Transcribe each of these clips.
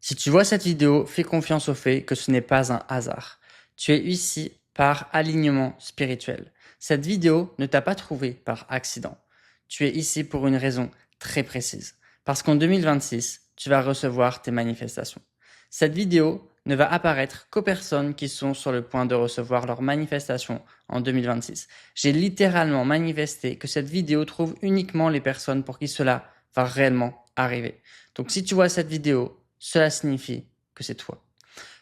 Si tu vois cette vidéo, fais confiance au fait que ce n'est pas un hasard. Tu es ici par alignement spirituel. Cette vidéo ne t'a pas trouvé par accident. Tu es ici pour une raison très précise. Parce qu'en 2026, tu vas recevoir tes manifestations. Cette vidéo ne va apparaître qu'aux personnes qui sont sur le point de recevoir leurs manifestations en 2026. J'ai littéralement manifesté que cette vidéo trouve uniquement les personnes pour qui cela va réellement arriver. Donc si tu vois cette vidéo, cela signifie que c'est toi.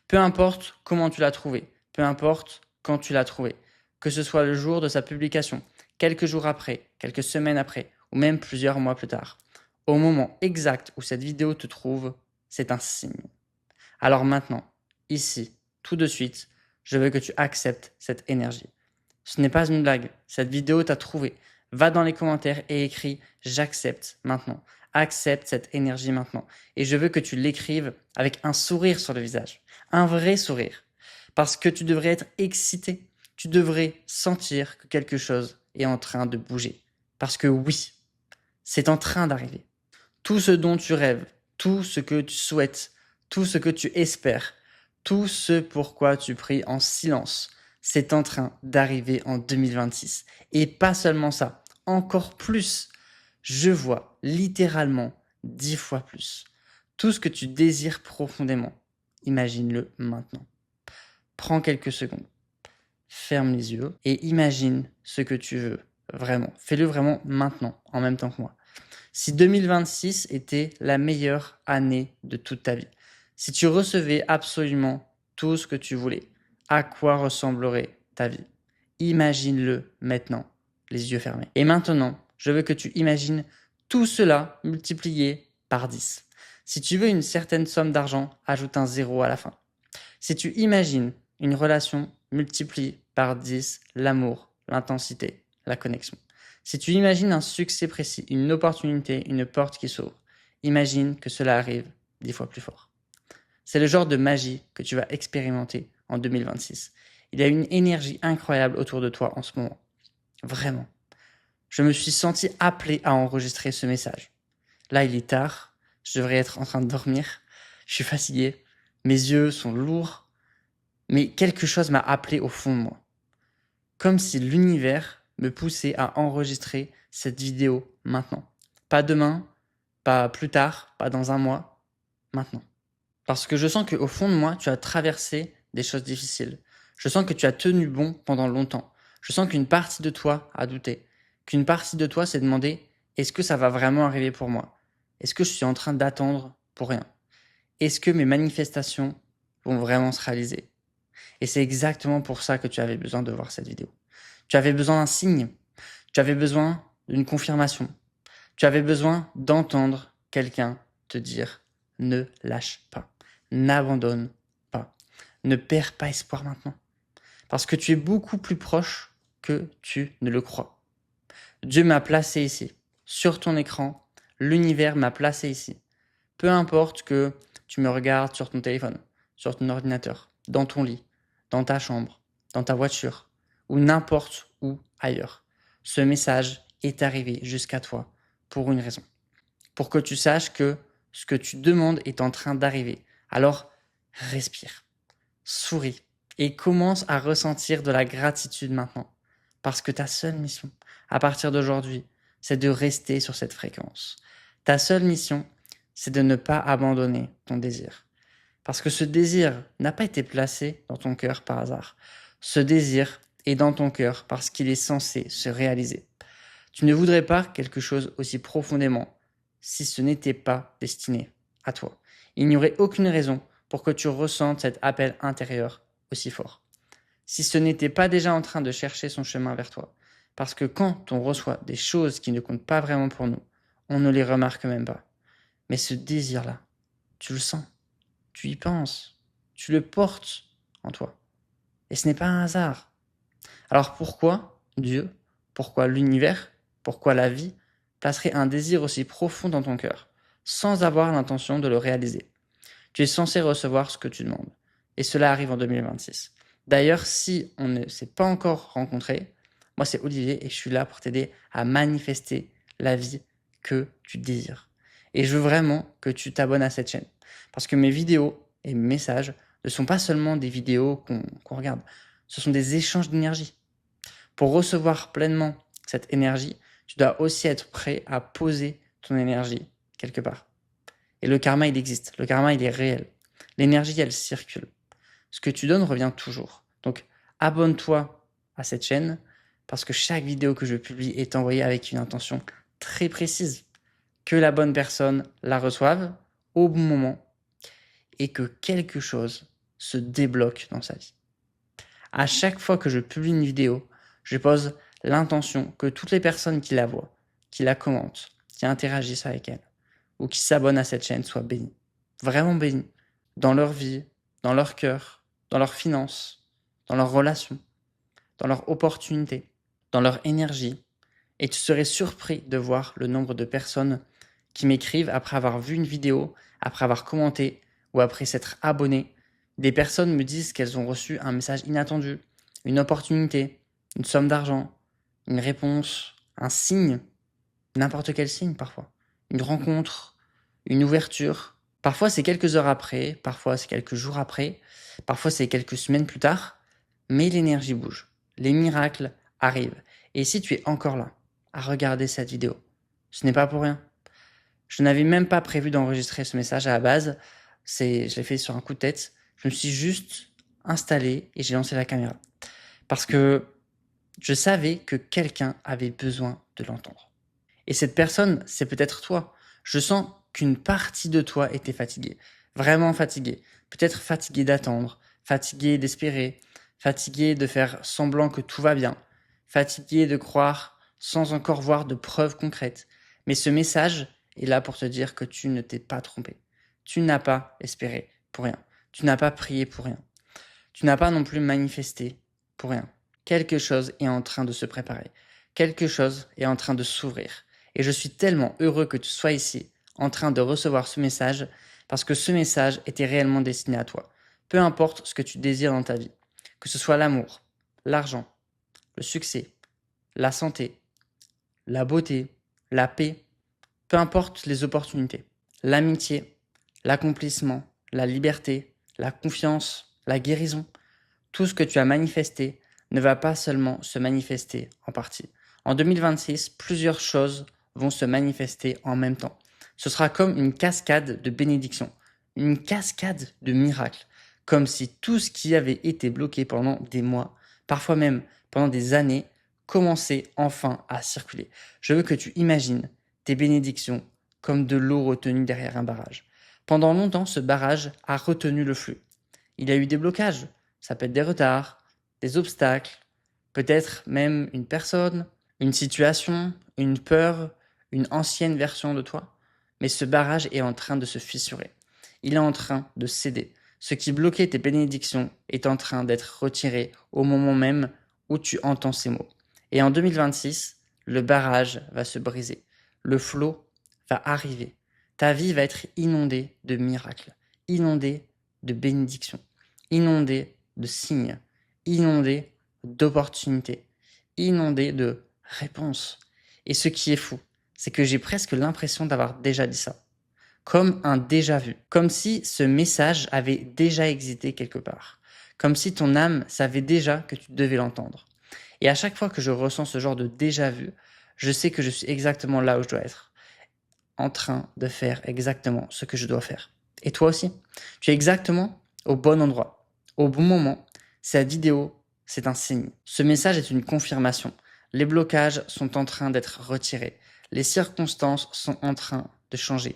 Peu importe comment tu l'as trouvé, peu importe quand tu l'as trouvé, que ce soit le jour de sa publication, quelques jours après, quelques semaines après, ou même plusieurs mois plus tard. Au moment exact où cette vidéo te trouve, c'est un signe. Alors maintenant, ici, tout de suite, je veux que tu acceptes cette énergie. Ce n'est pas une blague, cette vidéo t'a trouvé. Va dans les commentaires et écris « J'accepte maintenant ». Accepte cette énergie maintenant. Et je veux que tu l'écrives avec un sourire sur le visage. Un vrai sourire. Parce que tu devrais être excité. Tu devrais sentir que quelque chose est en train de bouger. Parce que oui, c'est en train d'arriver. Tout ce dont tu rêves, tout ce que tu souhaites, tout ce que tu espères, tout ce pourquoi tu pries en silence, c'est en train d'arriver en 2026. Et pas seulement ça, encore plus. Je vois littéralement 10 fois plus. Tout ce que tu désires profondément, imagine-le maintenant. Prends quelques secondes, ferme les yeux et imagine ce que tu veux vraiment. Fais-le vraiment maintenant, en même temps que moi. Si 2026 était la meilleure année de toute ta vie, si tu recevais absolument tout ce que tu voulais, à quoi ressemblerait ta vie? Imagine-le maintenant, les yeux fermés. Et maintenant, je veux que tu imagines tout cela multiplié par 10. Si tu veux une certaine somme d'argent, ajoute un 0 à la fin. Si tu imagines une relation, multiplie par 10 l'amour, l'intensité, la connexion. Si tu imagines un succès précis, une opportunité, une porte qui s'ouvre, imagine que cela arrive 10 fois plus fort. C'est le genre de magie que tu vas expérimenter en 2026. Il y a une énergie incroyable autour de toi en ce moment. Vraiment. Je me suis senti appelé à enregistrer ce message. Là, il est tard. Je devrais être en train de dormir. Je suis fatigué. Mes yeux sont lourds. Mais quelque chose m'a appelé au fond de moi. Comme si l'univers me poussait à enregistrer cette vidéo maintenant. Pas demain, pas plus tard, pas dans un mois, maintenant. Parce que je sens qu'au fond de moi, tu as traversé des choses difficiles. Je sens que tu as tenu bon pendant longtemps. Je sens qu'une partie de toi a douté. Qu'une partie de toi s'est demandé, est-ce que ça va vraiment arriver pour moi? Est-ce que je suis en train d'attendre pour rien? Est-ce que mes manifestations vont vraiment se réaliser? Et c'est exactement pour ça que tu avais besoin de voir cette vidéo. Tu avais besoin d'un signe. Tu avais besoin d'une confirmation. Tu avais besoin d'entendre quelqu'un te dire « Ne lâche pas, n'abandonne pas, ne perds pas espoir maintenant. » Parce que tu es beaucoup plus proche que tu ne le crois. Dieu m'a placé ici, sur ton écran, l'univers m'a placé ici. Peu importe que tu me regardes sur ton téléphone, sur ton ordinateur, dans ton lit, dans ta chambre, dans ta voiture ou n'importe où ailleurs. Ce message est arrivé jusqu'à toi pour une raison. Pour que tu saches que ce que tu demandes est en train d'arriver. Alors, respire, souris et commence à ressentir de la gratitude maintenant. Parce que ta seule mission, à partir d'aujourd'hui, c'est de rester sur cette fréquence. Ta seule mission, c'est de ne pas abandonner ton désir. Parce que ce désir n'a pas été placé dans ton cœur par hasard. Ce désir est dans ton cœur parce qu'il est censé se réaliser. Tu ne voudrais pas quelque chose aussi profondément si ce n'était pas destiné à toi. Il n'y aurait aucune raison pour que tu ressentes cet appel intérieur aussi fort. Si ce n'était pas déjà en train de chercher son chemin vers toi. Parce que quand on reçoit des choses qui ne comptent pas vraiment pour nous, on ne les remarque même pas. Mais ce désir-là, tu le sens, tu y penses, tu le portes en toi. Et ce n'est pas un hasard. Alors pourquoi Dieu, pourquoi l'univers, pourquoi la vie placerait un désir aussi profond dans ton cœur, sans avoir l'intention de le réaliser? Tu es censé recevoir ce que tu demandes. Et cela arrive en 2026. D'ailleurs, si on ne s'est pas encore rencontré, moi c'est Olivier et je suis là pour t'aider à manifester la vie que tu désires. Et je veux vraiment que tu t'abonnes à cette chaîne. Parce que mes vidéos et mes messages ne sont pas seulement des vidéos qu'on regarde, ce sont des échanges d'énergie. Pour recevoir pleinement cette énergie, tu dois aussi être prêt à poser ton énergie quelque part. Et le karma, il existe. Le karma, il est réel. L'énergie, elle circule. Ce que tu donnes revient toujours. Donc, abonne-toi à cette chaîne parce que chaque vidéo que je publie est envoyée avec une intention très précise. Que la bonne personne la reçoive au bon moment et que quelque chose se débloque dans sa vie. À chaque fois que je publie une vidéo, je pose l'intention que toutes les personnes qui la voient, qui la commentent, qui interagissent avec elle ou qui s'abonnent à cette chaîne soient bénies. Vraiment bénies. Dans leur vie, dans leur cœur, dans leurs finances, dans leurs relations, dans leurs opportunités, dans leur énergie. Et tu serais surpris de voir le nombre de personnes qui m'écrivent après avoir vu une vidéo, après avoir commenté ou après s'être abonné. Des personnes me disent qu'elles ont reçu un message inattendu, une opportunité, une somme d'argent, une réponse, un signe, n'importe quel signe parfois, une rencontre, une ouverture. Parfois c'est quelques heures après, parfois c'est quelques jours après, parfois c'est quelques semaines plus tard, mais l'énergie bouge, les miracles arrivent. Et si tu es encore là à regarder cette vidéo, ce n'est pas pour rien. Je n'avais même pas prévu d'enregistrer ce message à la base, je l'ai fait sur un coup de tête, je me suis juste installé et j'ai lancé la caméra. Parce que je savais que quelqu'un avait besoin de l'entendre. Et cette personne, c'est peut-être toi. Je sens qu'une partie de toi était fatiguée, vraiment fatiguée. Peut-être fatiguée d'attendre, fatiguée d'espérer, fatiguée de faire semblant que tout va bien, fatiguée de croire sans encore voir de preuves concrètes. Mais ce message est là pour te dire que tu ne t'es pas trompé. Tu n'as pas espéré pour rien. Tu n'as pas prié pour rien. Tu n'as pas non plus manifesté pour rien. Quelque chose est en train de se préparer. Quelque chose est en train de s'ouvrir. Et je suis tellement heureux que tu sois ici, en train de recevoir ce message, parce que ce message était réellement destiné à toi. Peu importe ce que tu désires dans ta vie, que ce soit l'amour, l'argent, le succès, la santé, la beauté, la paix, peu importe les opportunités, l'amitié, l'accomplissement, la liberté, la confiance, la guérison, tout ce que tu as manifesté ne va pas seulement se manifester en partie. En 2026, plusieurs choses vont se manifester en même temps. Ce sera comme une cascade de bénédictions, une cascade de miracles, comme si tout ce qui avait été bloqué pendant des mois, parfois même pendant des années, commençait enfin à circuler. Je veux que tu imagines tes bénédictions comme de l'eau retenue derrière un barrage. Pendant longtemps, ce barrage a retenu le flux. Il y a eu des blocages, ça peut être des retards, des obstacles, peut-être même une personne, une situation, une peur, une ancienne version de toi. Mais ce barrage est en train de se fissurer. Il est en train de céder. Ce qui bloquait tes bénédictions est en train d'être retiré au moment même où tu entends ces mots. Et en 2026, le barrage va se briser. Le flot va arriver. Ta vie va être inondée de miracles, inondée de bénédictions, inondée de signes, inondée d'opportunités, inondée de réponses. Et ce qui est fou, c'est que j'ai presque l'impression d'avoir déjà dit ça. Comme un déjà vu. Comme si ce message avait déjà existé quelque part. Comme si ton âme savait déjà que tu devais l'entendre. Et à chaque fois que je ressens ce genre de déjà vu, je sais que je suis exactement là où je dois être. En train de faire exactement ce que je dois faire. Et toi aussi, tu es exactement au bon endroit, au bon moment. Cette vidéo, c'est un signe. Ce message est une confirmation. Les blocages sont en train d'être retirés. Les circonstances sont en train de changer.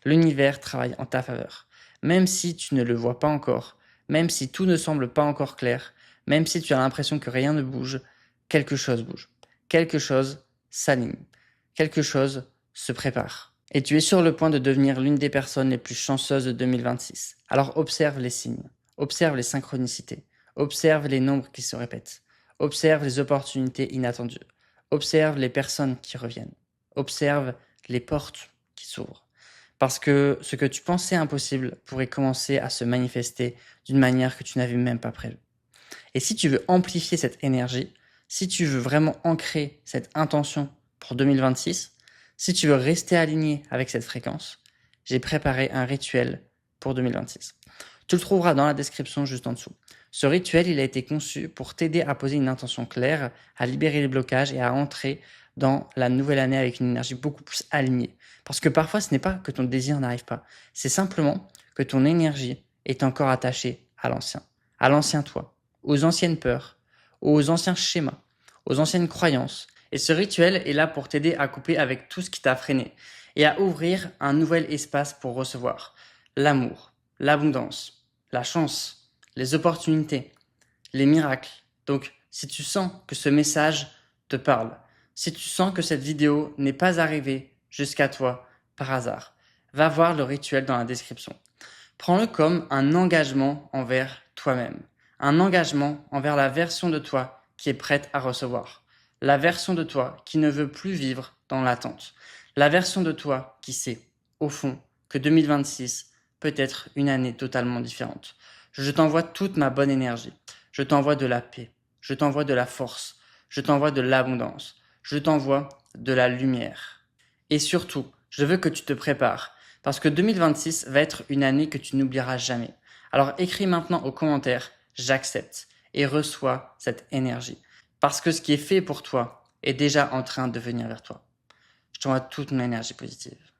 L'univers travaille en ta faveur. Même si tu ne le vois pas encore, même si tout ne semble pas encore clair, même si tu as l'impression que rien ne bouge, quelque chose bouge. Quelque chose s'aligne. Quelque chose se prépare. Et tu es sur le point de devenir l'une des personnes les plus chanceuses de 2026. Alors observe les signes, observe les synchronicités, observe les nombres qui se répètent, observe les opportunités inattendues, observe les personnes qui reviennent, observe les portes qui s'ouvrent. Parce que ce que tu pensais impossible pourrait commencer à se manifester d'une manière que tu n'avais même pas prévue. Et si tu veux amplifier cette énergie, si tu veux vraiment ancrer cette intention pour 2026, si tu veux rester aligné avec cette fréquence, j'ai préparé un rituel pour 2026. Tu le trouveras dans la description juste en dessous. Ce rituel, il a été conçu pour t'aider à poser une intention claire, à libérer les blocages et à entrer dans la nouvelle année avec une énergie beaucoup plus alignée. Parce que parfois, ce n'est pas que ton désir n'arrive pas, c'est simplement que ton énergie est encore attachée à l'ancien toi, aux anciennes peurs, aux anciens schémas, aux anciennes croyances. Et ce rituel est là pour t'aider à couper avec tout ce qui t'a freiné et à ouvrir un nouvel espace pour recevoir l'amour, l'abondance, la chance, les opportunités, les miracles. Donc, si tu sens que ce message te parle, si tu sens que cette vidéo n'est pas arrivée jusqu'à toi par hasard, va voir le rituel dans la description. Prends-le comme un engagement envers toi-même, un engagement envers la version de toi qui est prête à recevoir, la version de toi qui ne veut plus vivre dans l'attente, la version de toi qui sait, au fond, que 2026 peut être une année totalement différente. Je t'envoie toute ma bonne énergie, je t'envoie de la paix, je t'envoie de la force, je t'envoie de l'abondance, je t'envoie de la lumière. Et surtout, je veux que tu te prépares, parce que 2026 va être une année que tu n'oublieras jamais. Alors écris maintenant aux commentaires « J'accepte » et reçois cette énergie. Parce que ce qui est fait pour toi est déjà en train de venir vers toi. Je t'envoie toute mon énergie positive.